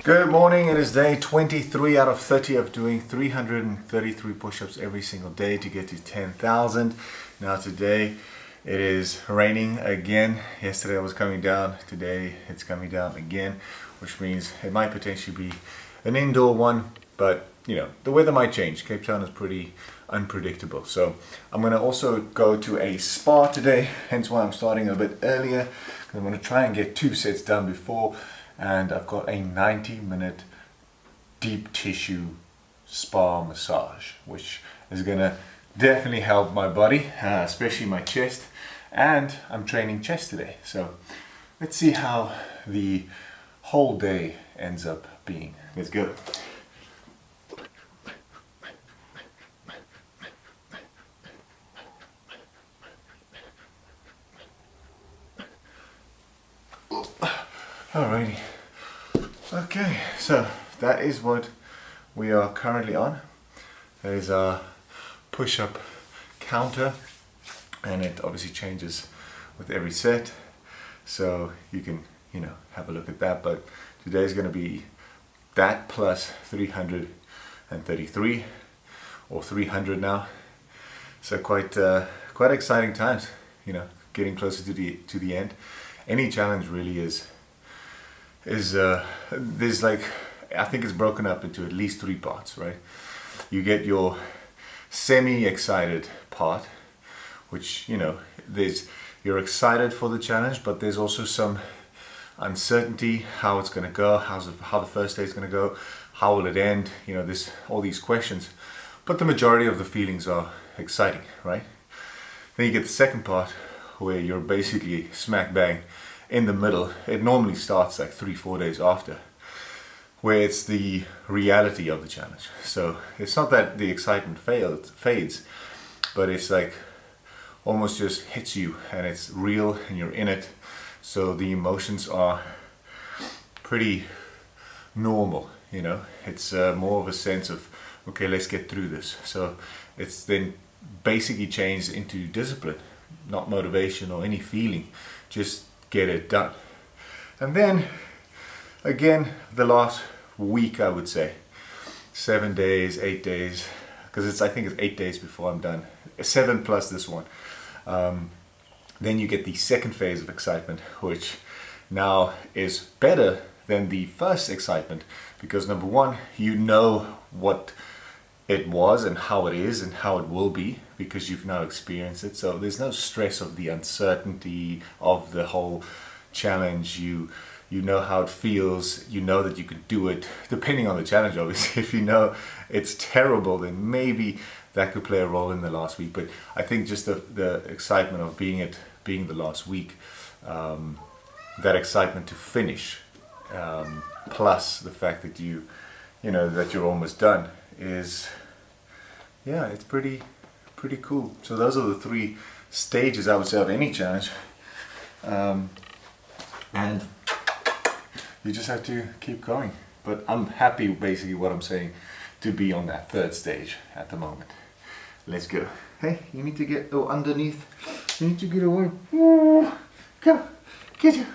Good morning, it is day 23 out of 30 of doing 333 push-ups every single day to get to 10,000. Now today it is raining again. Yesterday it was coming down, today it's coming down again, which means it might potentially be an indoor one, but you know, the weather might change. Cape Town is pretty unpredictable. So I'm going to also go to a spa today, hence why I'm starting a bit earlier. I'm going to try and get 2 sets done before, and I've got a 90-minute deep tissue spa massage, which is going to definitely help my body, especially my chest, and I'm training chest today. So let's see how the whole day ends up being. Let's go. Alrighty. Okay, so that is what we are currently on. There is our push-up counter, and it obviously changes with every set, so you can, you know, have a look at that. But today is going to be that plus 333 or 300 now. So quite exciting times, you know, getting closer to the end. Any challenge really is there's like, I think it's broken up into at least 3 parts, right? You get your semi-excited part, which, you know, you're excited for the challenge, but there's also some uncertainty how it's going to go, how the first day is going to go, how will it end, you know, all these questions. But the majority of the feelings are exciting, right? Then you get the second part where you're basically smack bang in the middle. It normally starts like 3-4 days after, where it's the reality of the challenge. So it's not that the excitement fades, but it's like almost just hits you, and it's real and you're in it. So the emotions are pretty normal, you know. It's more of a sense of, okay, let's get through this. So it's then basically changed into discipline, not motivation or any feeling, just get it done. And then again, the last week, I would say 7 days, 8 days, because I think it's 8 days before I'm done, 7 plus this one. Then you get the second phase of excitement, which now is better than the first excitement, because number one, you know what it was and how it is and how it will be, because you've now experienced it. So there's no stress of the uncertainty of the whole challenge. You know how it feels, you know that you can do it, depending on the challenge obviously. If you know it's terrible, then maybe that could play a role in the last week. But I think just the excitement of being the last week, that excitement to finish, plus the fact that you know that you're almost done, is, yeah, it's pretty cool. So those are the 3 stages, I would say, of any challenge, and you just have to keep going. But I'm happy, basically what I'm saying, to be on that 3rd stage at the moment. Let's go. Hey, you need to get underneath. You need to get away. Come on, get you.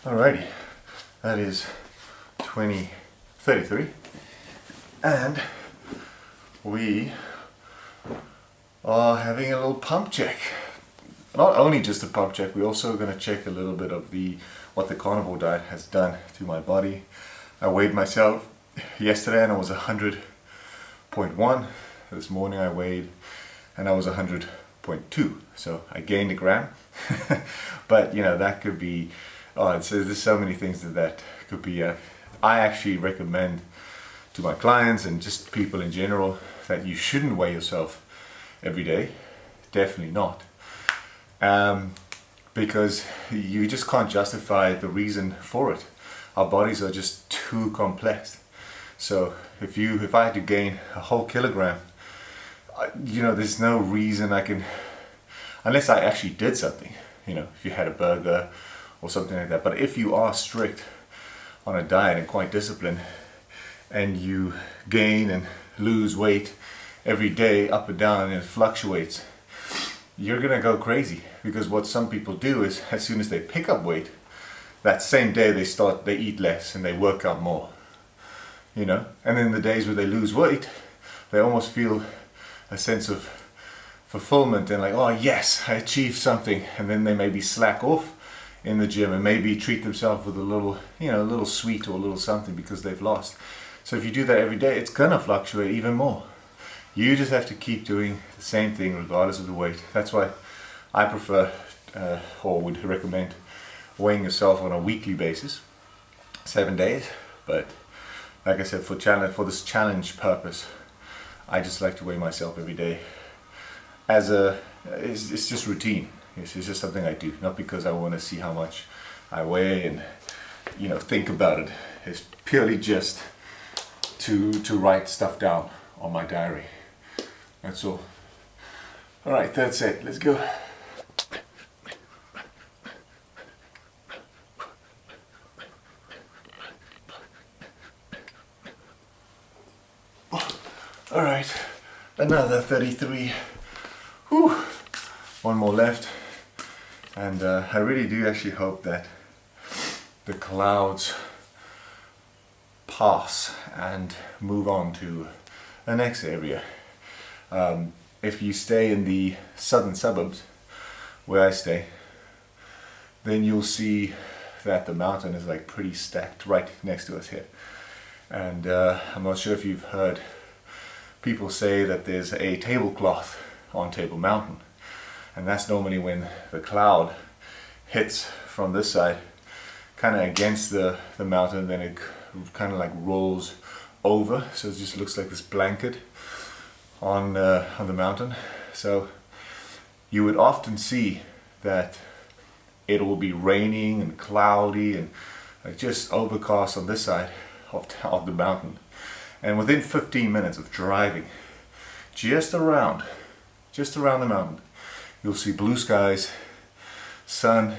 Alrighty, that is 33, and we are having a little pump check. Not only just a pump check, we're also going to check a little bit of what the carnivore diet has done to my body. I weighed myself yesterday and I was 100.1. This morning I weighed and I was 100.2, so I gained a gram. But you know, that could be, there's so many things that could be. I actually recommend to my clients and just people in general that you shouldn't weigh yourself every day. Definitely not. Because you just can't justify the reason for it. Our bodies are just too complex. So if I had to gain a whole kilogram, you know, there's no reason I can, unless I actually did something, you know, if you had a burger or something like that. But if you are strict on a diet and quite disciplined, and you gain lose weight every day up and down and it fluctuates, you're gonna go crazy. Because what some people do is, as soon as they pick up weight, that same day they eat less and they work out more, you know. And then the days where they lose weight, they almost feel a sense of fulfillment and like, oh yes, I achieved something. And then they maybe slack off in the gym and maybe treat themselves with a little, you know, a little sweet or a little something because they've lost. So if you do that every day, it's gonna fluctuate even more. You just have to keep doing the same thing regardless of the weight. That's why I prefer or would recommend weighing yourself on a weekly basis, 7 days. But like I said, for this challenge purpose, I just like to weigh myself every day. It's just routine. It's just something I do, not because I want to see how much I weigh and, you know, think about it. It's purely just to write stuff down on my diary. That's all. All right, that's it. Let's go. All right, another 33. Whew. One more left. And I really do actually hope that the clouds pass and move on to the next area. If you stay in the southern suburbs, where I stay, then you'll see that the mountain is like pretty stacked right next to us here. And I'm not sure if you've heard people say that there's a tablecloth on Table Mountain. And that's normally when the cloud hits from this side, kind of against the mountain, then it kind of like rolls over. So it just looks like this blanket on the mountain. So you would often see that it will be raining and cloudy and like just overcast on this side of the mountain. And within 15 minutes of driving just around the mountain, you'll see blue skies, sun,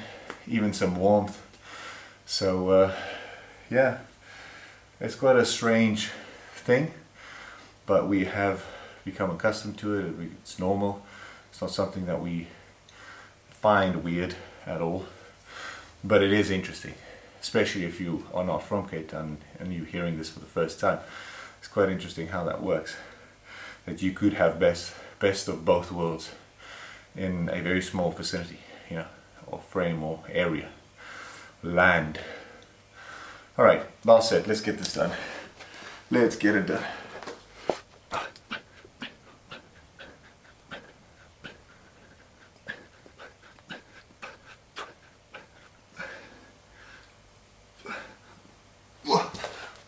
even some warmth. So yeah, it's quite a strange thing, but we have become accustomed to it. It's normal. It's not something that we find weird at all, but it is interesting, especially if you are not from Cape Town and you're hearing this for the first time. It's quite interesting how that works, that you could have best of both worlds in a very small vicinity, you know, or frame or area, land. All right, last set. Let's get this done. Let's get it done.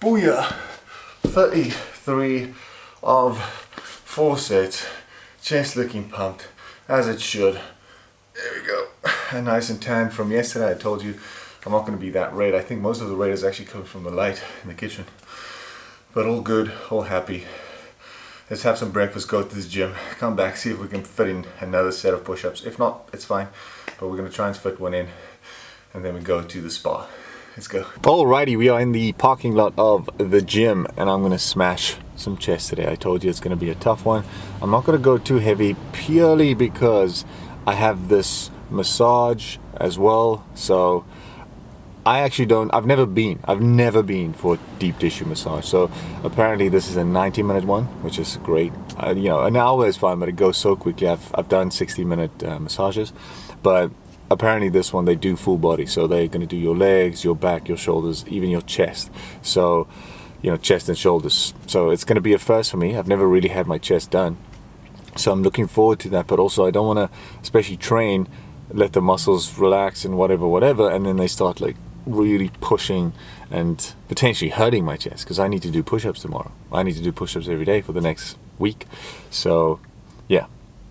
Booyah! 33 of 4 sets. Chest looking pumped, as it should. There we go. And nice and tan from yesterday. I told you I'm not going to be that red. I think most of the red is actually coming from the light in the kitchen. But all good, all happy. Let's have some breakfast, go to this gym, come back, see if we can fit in another set of push-ups. If not, it's fine. But we're going to try and fit one in. And then we go to the spa. Let's go. Alrighty, we are in the parking lot of the gym and I'm going to smash some chest today. I told you it's going to be a tough one. I'm not going to go too heavy purely because I have this massage as well. So I actually I've never been for deep tissue massage. So apparently this is a 90-minute one, which is great. You know, an hour is fine, but it goes so quickly. I've done 60-minute massages, but apparently this one they do full body. So they're going to do your legs, your back, your shoulders, even your chest. So, you know, chest and shoulders. So it's going to be a first for me. I've never really had my chest done. So I'm looking forward to that, but also I don't want to, especially train, let the muscles relax and whatever, and then they start like really pushing and potentially hurting my chest, because I need to do push-ups tomorrow. I need to do push-ups every day for the next week. So yeah,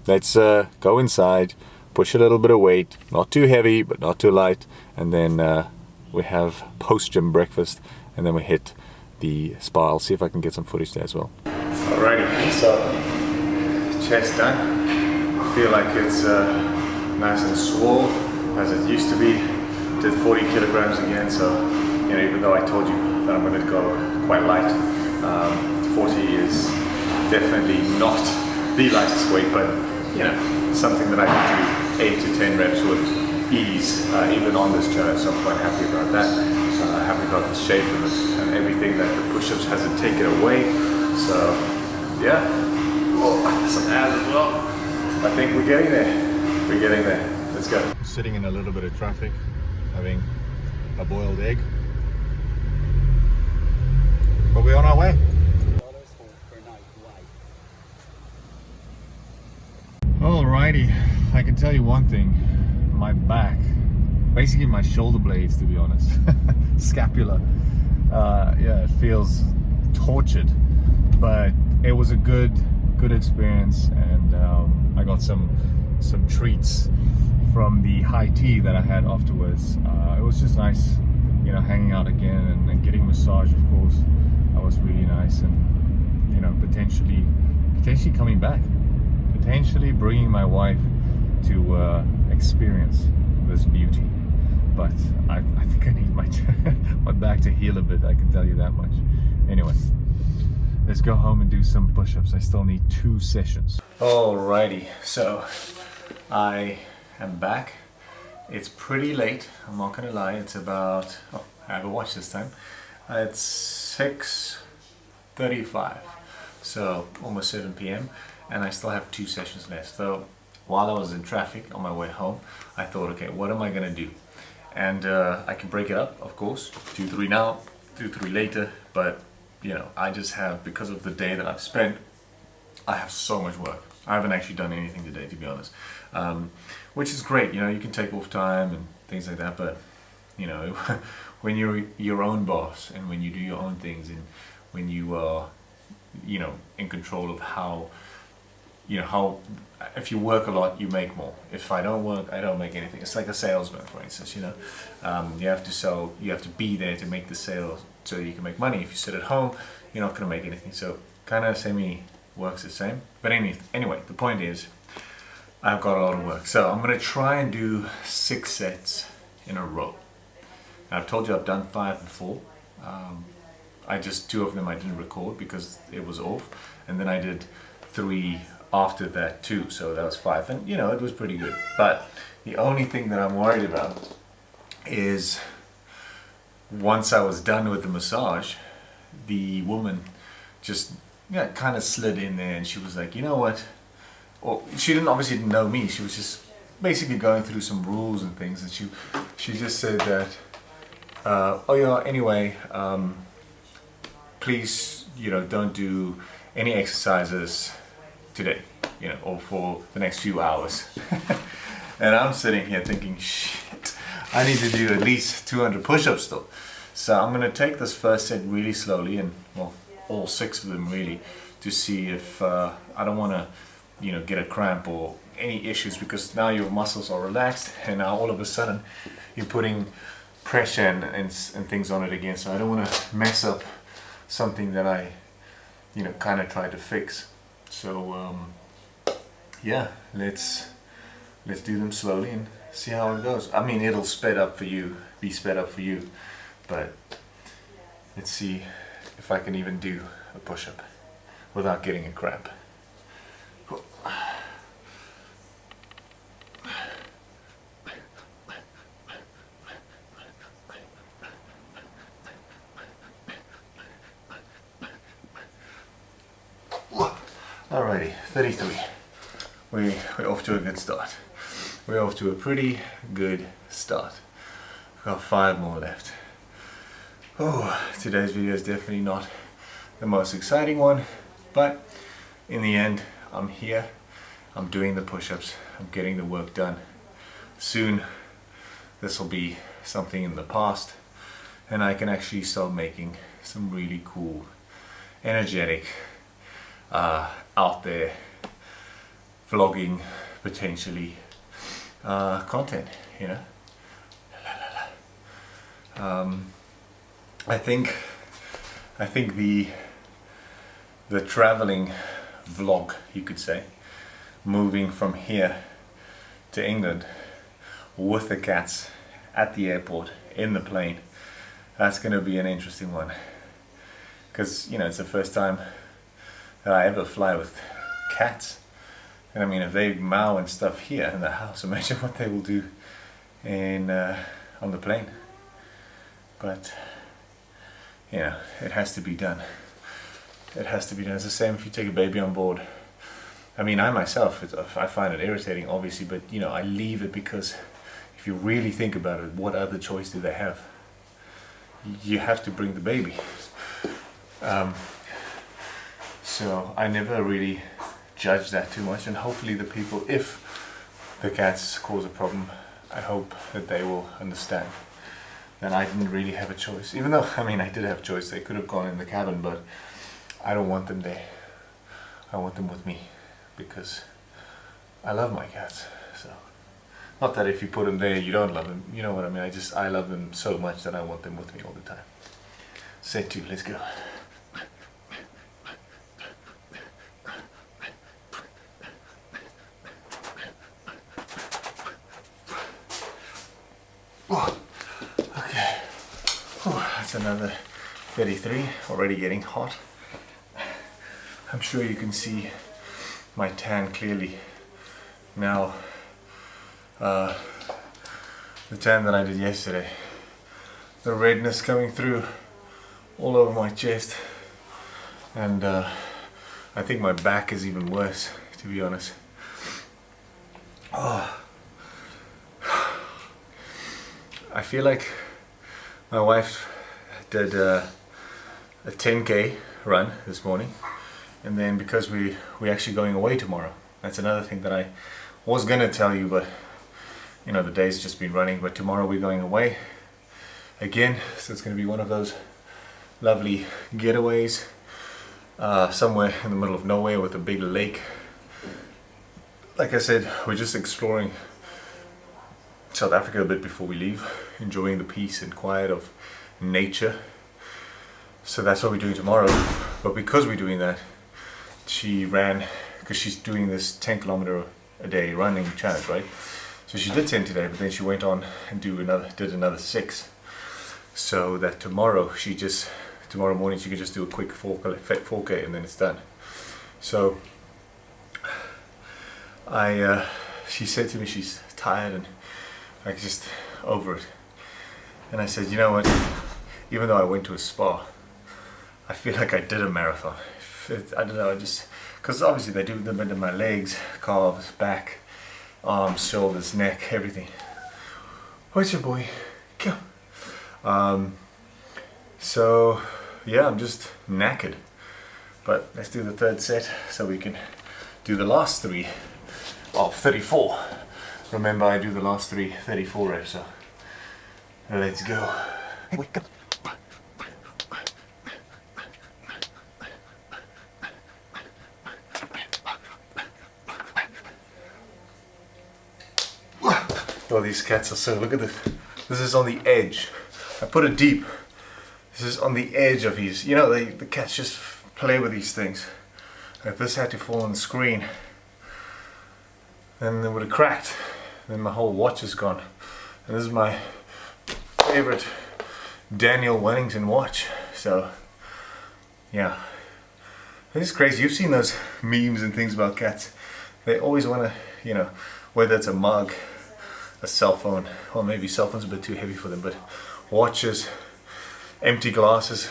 let's go inside, push a little bit of weight, not too heavy but not too light, and then we have post-gym breakfast, and then we hit the spa. I'll see if I can get some footage there as well. Alrighty, so chest done. I feel like it's nice and swole as it used to be. Did 40 kilograms again, so you know, even though I told you that I'm going to go quite light, 40 is definitely not the lightest weight, but you know, something that I can do 8 to 10 reps with ease, even on this challenge. So I'm quite happy about that. Happy about the shape and everything that the push-ups hasn't taken away. So yeah, some abs as well. I think we're getting there. We're getting there. Let's go. Sitting in a little bit of traffic, having a boiled egg. But we're on our way. Alrighty, I can tell you one thing. My back, basically my shoulder blades to be honest, scapula, yeah, it feels tortured, but it was a good experience, and I got some treats from the high tea that I had afterwards. It was just nice, you know, hanging out again and getting a massage, of course. That was really nice, and you know, potentially coming back, potentially bringing my wife to experience this beauty. But I think I need my my back to heal a bit, I can tell you that much. Anyway, let's go home and do some push-ups. I still need 2 sessions. Alrighty, so I am back. It's pretty late, I'm not gonna lie. It's about, oh, I have a watch this time. It's 6:35, so almost 7 p.m. and I still have 2 sessions left. So while I was in traffic on my way home, I thought, okay, what am I gonna do? And I can break it up, of course, 2, 3 now, 2, 3 later, but you know, I just have, because of the day that I've spent, I have so much work. I haven't actually done anything today, to be honest, which is great. You know, you can take off time and things like that, but you know, when you're your own boss and when you do your own things and when you are, you know, in control of how, you know, how, if you work a lot, you make more. If I don't work, I don't make anything. It's like a salesman, for instance, you know. You have to sell, you have to be there to make the sales so you can make money. If you sit at home, you're not going to make anything. So kind of semi works the same. But anyway, the point is, I've got a lot of work. So I'm going to try and do 6 sets in a row. Now, I've told you I've done 5 before. I just, 2 of them I didn't record because it was off. And then I did 3 after that too, so that was 5, and you know, it was pretty good. But the only thing that I'm worried about is once I was done with the massage, the woman just, yeah, kind of slid in there and she was like, you know what, well, she obviously didn't know me. She was just basically going through some rules and things, and she just said that oh yeah, anyway, please, you know, don't do any exercises today, you know, or for the next few hours. And I'm sitting here thinking, shit, I need to do at least 200 push-ups still. So I'm gonna take this first set really slowly, and well, all 6 of them really, to see if I don't want to, you know, get a cramp or any issues, because now your muscles are relaxed and now all of a sudden you're putting pressure and things on it again. So I don't want to mess up something that I, you know, kind of tried to fix. So yeah, let's do them slowly and see how it goes. I mean, it'll be sped up for you, but let's see if I can even do a push-up without getting a cramp. Alrighty, 33. We're off to a good start. We're off to a pretty good start. We've got 5 more left. Oh, today's video is definitely not the most exciting one, but in the end, I'm here. I'm doing the push-ups. I'm getting the work done. Soon, this will be something in the past, and I can actually start making some really cool, energetic, out there vlogging potentially content, you know. I think the traveling vlog, you could say, moving from here to England with the cats at the airport, in the plane, that's going to be an interesting one, because you know, it's the first time that I ever fly with cats. And I mean, if they meow and stuff here in the house, imagine what they will do in on the plane. But you know, it has to be done. It has to be done. It's the same if you take a baby on board. I mean, I myself, I find it irritating, obviously, but you know, I leave it because if you really think about it, what other choice do they have? You have to bring the baby. So I never really judge that too much, and hopefully the people, if the cats cause a problem, I hope that they will understand that I didn't really have a choice. Even though, I mean, I did have a choice. They could have gone in the cabin, but I don't want them there. I want them with me because I love my cats. So, not that if you put them there, you don't love them. You know what I mean? I love them so much that I want them with me all the time. Set 2, let's go. Oh, okay. Oh, that's another 33, already getting hot. I'm sure you can see my tan clearly now. The tan that I did yesterday, the redness coming through all over my chest, and I think my back is even worse, to be honest. Oh. I feel like my wife did a 10k run this morning, and then because we're actually going away tomorrow. That's another thing that I was gonna tell you, but you know, the day's just been running. But tomorrow we're going away again, so it's gonna be one of those lovely getaways somewhere in the middle of nowhere with a big lake. Like I said, we're just exploring South Africa a bit before we leave, enjoying the peace and quiet of nature. So that's what we're doing tomorrow. But because we're doing that, she ran, because she's doing this 10 kilometer a day running challenge, right? So she did 10 today, but then she went on and did another 6. So that tomorrow morning she could just do a quick 4K and then it's done. So she said to me she's tired and like just over it. And I said, you know what, even though I went to a spa, I feel like I did a marathon. I don't know, because obviously they do them into my legs, calves, back, arms, shoulders, neck, everything. What's your boy? Come. So yeah, I'm just knackered. But let's do the third set so we can do the last 3 of 34. Remember, I do the last 3 34 reps, so let's go. Hey, wake up. Oh, these cats are so, look at this. This is on the edge. I put it deep. This is on the edge of his, you know, the cats just play with these things. If this had to fall on the screen, then it would have cracked. Then my whole watch is gone. And this is my favorite Daniel Wellington watch. So, yeah. It's crazy. You've seen those memes and things about cats. They always want to, you know, whether it's a mug, a cell phone, or maybe cell phone's a bit too heavy for them, but watches, empty glasses,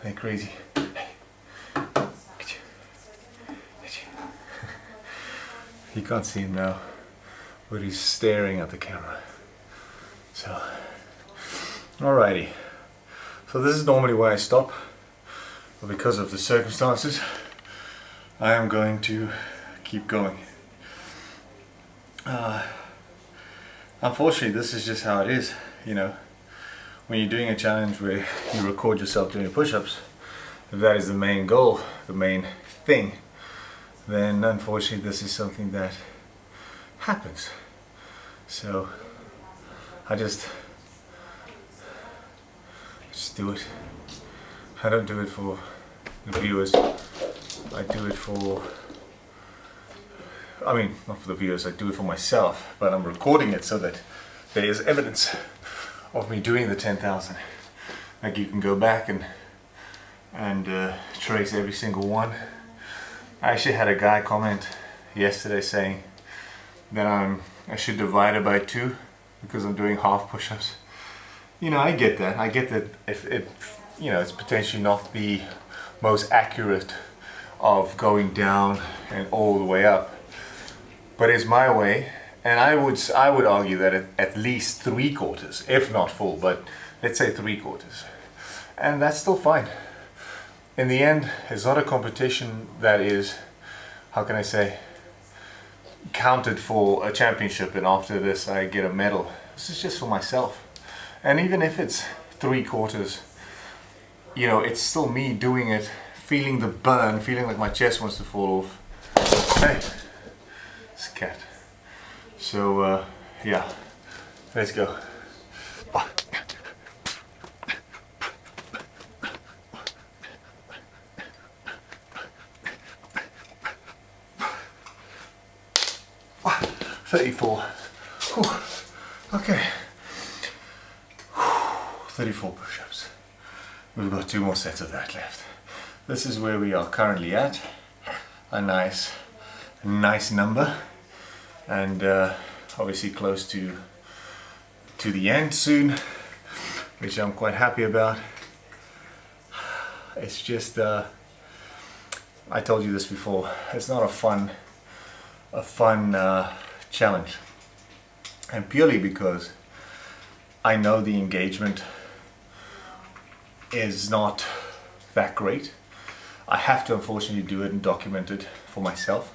they're crazy. You can't see him now, but he's staring at the camera. So, alrighty. So this is normally where I stop, but because of the circumstances, I am going to keep going. Unfortunately, this is just how it is, you know. When you're doing a challenge where you record yourself doing push-ups, if that is the main goal, the main thing, then unfortunately this is something that happens. So I just do it. I don't do it for the viewers. I do it for, I mean, not for the viewers, I do it for myself, but I'm recording it so that there is evidence of me doing the 10,000. Like you can go back and and trace every single one. I actually had a guy comment yesterday saying that I should divide it by 2 because I'm doing half push-ups. You know, I get that. I get that if you know, it's potentially not the most accurate of going down and all the way up, but it's my way, and I would argue that at least 3/4, if not full, but let's say 3/4, and that's still fine. In the end, it's not a competition that is, how can I say, counted for a championship and after this I get a medal. This is just for myself. And even if it's 3/4, you know, it's still me doing it, feeling the burn, feeling like my chest wants to fall off. Hey, it's a cat. So yeah, let's go. 34. Whew. Okay. 34 push-ups. We've got 2 more sets of that left. This is where we are currently at. A nice number, and obviously close to the end soon, which I'm quite happy about. It's just I told you this before. It's not a fun challenge, and purely because I know the engagement is not that great. I have to unfortunately do it and document it for myself.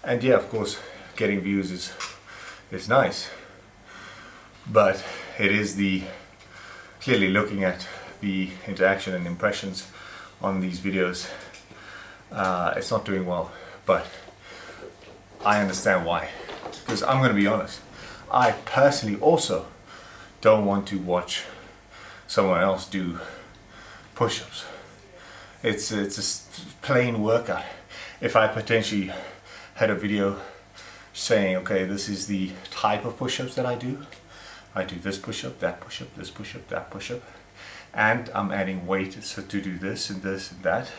And yeah, of course, getting views is nice, but it is clearly looking at the interaction and impressions on these videos, it's not doing well. But I understand why, because I'm going to be honest, I personally also don't want to watch someone else do push-ups. It's a plain workout. If I potentially had a video saying, okay, this is the type of push-ups that I do this push-up, that push-up, this push-up, that push-up, and I'm adding weight so to do this and this and that,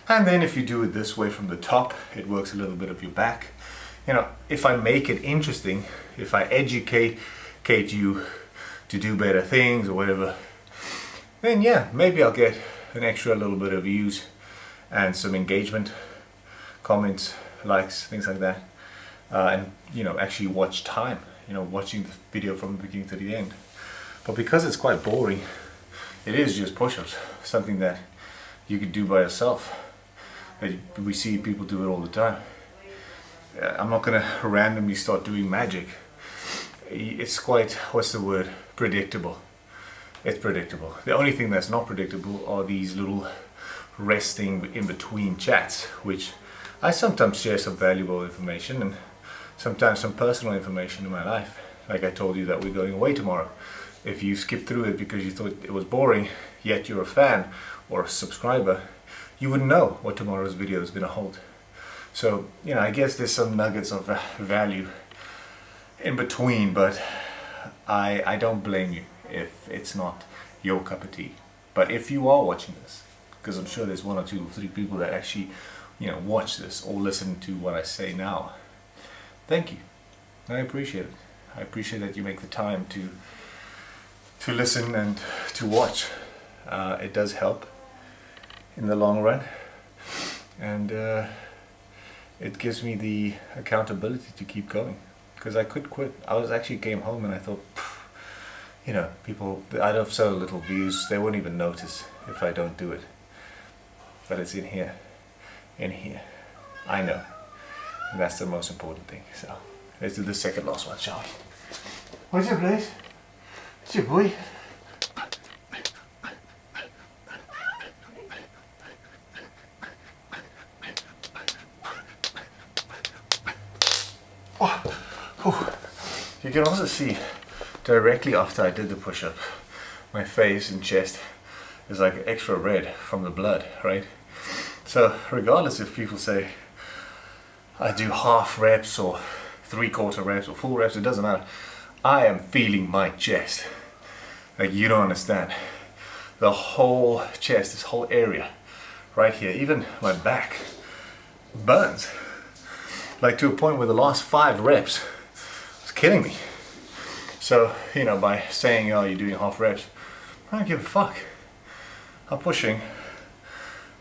and then if you do it this way from the top, it works a little bit of your back. You know, if I make it interesting, if I educate you to do better things or whatever, then yeah, maybe I'll get an extra little bit of views and some engagement, comments, likes, things like that, and you know, actually watch time, you know, watching the video from the beginning to the end. But because it's quite boring, it is just push-ups, something that you could do by yourself. We see people do it all the time. I'm not going to randomly start doing magic. It's quite, what's the word, predictable. It's predictable. The only thing that's not predictable are these little resting in between chats, which I sometimes share some valuable information and sometimes some personal information in my life. Like I told you that we're going away tomorrow. If you skip through it because you thought it was boring, yet you're a fan or a subscriber, you wouldn't know what tomorrow's video is going to hold. So, you know, I guess there's some nuggets of value in between, but I don't blame you if it's not your cup of tea. But if you are watching this, because I'm sure there's 1 or 2 or 3 people that actually, you know, watch this or listen to what I say now, thank you. I appreciate it. I appreciate that you make the time to listen and to watch. It does help in the long run, and it gives me the accountability to keep going, because I could quit. I actually came home and I thought, you know, people, I'd have so little views, they won't even notice if I don't do it. But it's in here, I know, and that's the most important thing. So let's do the second last one, shall we? What's your place? It's your boy. You can also see directly after I did the push-up, my face and chest is like extra red from the blood, right? So regardless if people say I do half reps or 3/4 reps or full reps, it doesn't matter. I am feeling my chest. Like, you don't understand. The whole chest, this whole area right here. Even my back burns, like to a point where the last 5 reps was killing me. So, you know, by saying, oh, you're doing half reps, I don't give a fuck. I'm pushing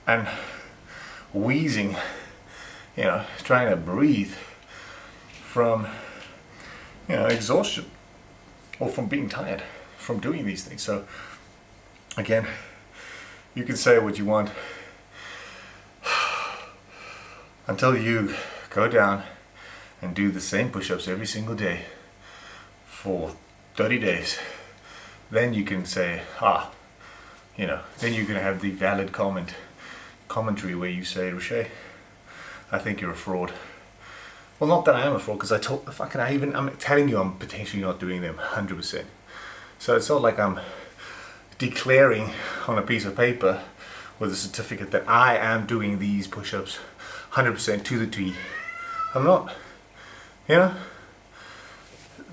and wheezing, you know, trying to breathe from, you know, exhaustion or from being tired from doing these things. So again, you can say what you want until you go down and do the same push-ups every single day for 30 days. Then you can say, you know, then you're going to have the valid commentary where you say, Roche, I think you're a fraud. Well, not that I am a fraud, because I'm telling you I'm potentially not doing them 100%. So it's not like I'm declaring on a piece of paper with a certificate that I am doing these push-ups 100% to the T. I'm not, you know,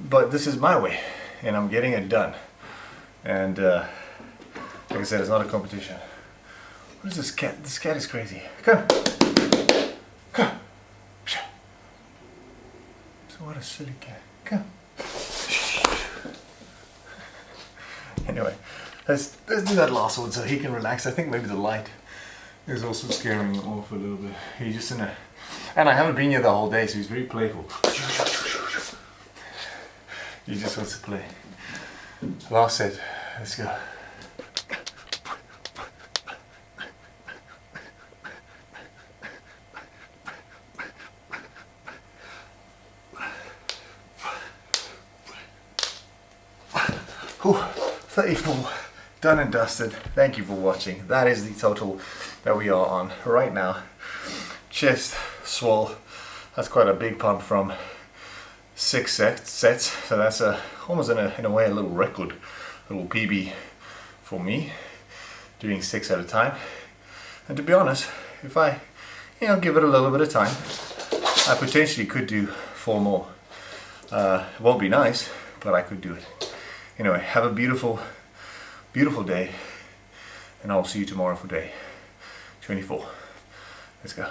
but this is my way and I'm getting it done. And like I said, it's not a competition. What is this cat? This cat is crazy. Come. Come. So what a silly cat. Come. Anyway, let's do that last one so he can relax. I think maybe the light is also scaring him off a little bit. He's just in a... And I haven't been here the whole day, so he's very playful. He just wants to play. Last set. Let's go. Whew, 34, done and dusted. Thank you for watching. That is the total that we are on right now. Chest swole. That's quite a big pump from 6 sets. So that's almost in a way a little record, little PB for me, doing 6 at a time. And to be honest, if I, you know, give it a little bit of time, I potentially could do 4 more. It won't be nice, but I could do it. Anyway, have a beautiful, beautiful day, and I'll see you tomorrow for day 24. Let's go.